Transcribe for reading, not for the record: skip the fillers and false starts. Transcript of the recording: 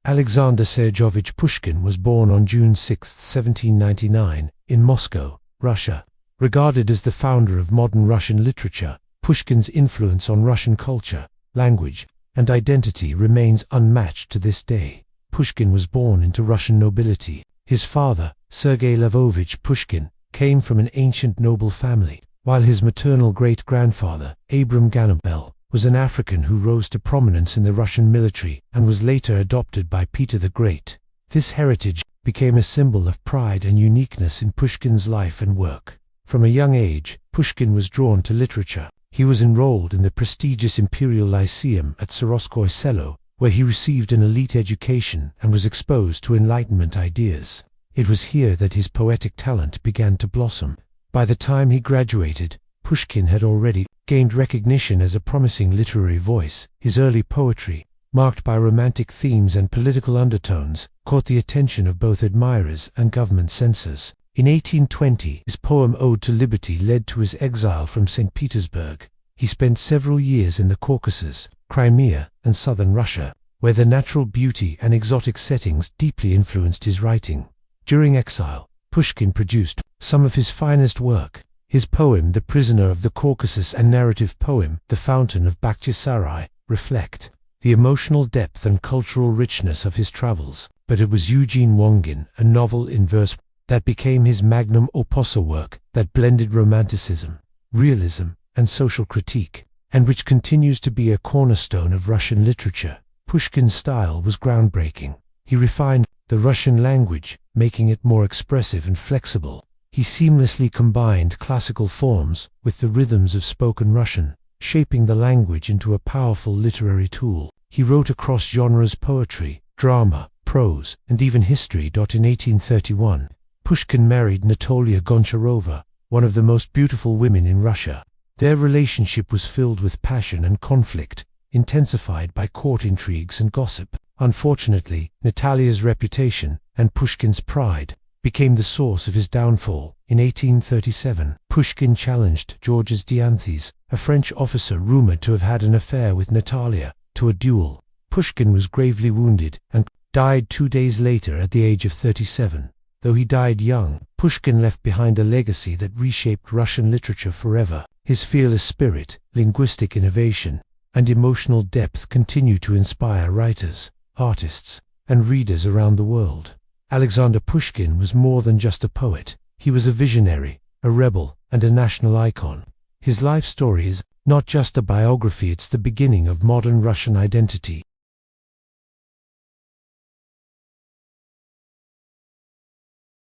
Alexander Sergeyevich Pushkin was born on June 6, 1799, in Moscow, Russia. Regarded as the founder of modern Russian literature, Pushkin's influence on Russian culture, language, and identity remains unmatched to this day. Pushkin was born into Russian nobility. His father, Sergei Lvovich Pushkin, came from an ancient noble family, while his maternal great-grandfather, Abram Ganabel, was an African who rose to prominence in the Russian military and was later adopted by Peter the Great. This heritage became a symbol of pride and uniqueness in Pushkin's life and work. From a young age, Pushkin was drawn to literature. He was enrolled in the prestigious Imperial Lyceum at Soroskoye Selo, where he received an elite education and was exposed to Enlightenment ideas. It was here that his poetic talent began to blossom. By the time he graduated, Pushkin had already gained recognition as a promising literary voice. His early poetry, marked by romantic themes and political undertones, caught the attention of both admirers and government censors. In 1820, his poem Ode to Liberty led to his exile from St. Petersburg. He spent several years in the Caucasus, Crimea, and southern Russia, where the natural beauty and exotic settings deeply influenced his writing. During exile, Pushkin produced some of his finest work. His poem The Prisoner of the Caucasus and narrative poem The Fountain of Bakhchisarai reflect the emotional depth and cultural richness of his travels. But it was Eugene Onegin, a novel in verse, that became his magnum opus, work that blended romanticism, realism, and social critique, and which continues to be a cornerstone of Russian literature. Pushkin's style was groundbreaking. He refined the Russian language, making it more expressive and flexible. He seamlessly combined classical forms with the rhythms of spoken Russian, shaping the language into a powerful literary tool. He wrote across genres: poetry, drama, prose, and even history. In 1831, Pushkin married Natalia Goncharova, one of the most beautiful women in Russia. Their relationship was filled with passion and conflict, intensified by court intrigues and gossip. Unfortunately, Natalia's reputation and Pushkin's pride became the source of his downfall. In 1837, Pushkin challenged Georges Dianthes, a French officer rumored to have had an affair with Natalia, to a duel. Pushkin was gravely wounded and died 2 days later at the age of 37. Though he died young, Pushkin left behind a legacy that reshaped Russian literature forever. His fearless spirit, linguistic innovation, and emotional depth continue to inspire writers, artists, and readers around the world. Alexander Pushkin was more than just a poet. He was a visionary, a rebel, and a national icon. His life story is not just a biography, it's the beginning of modern Russian identity.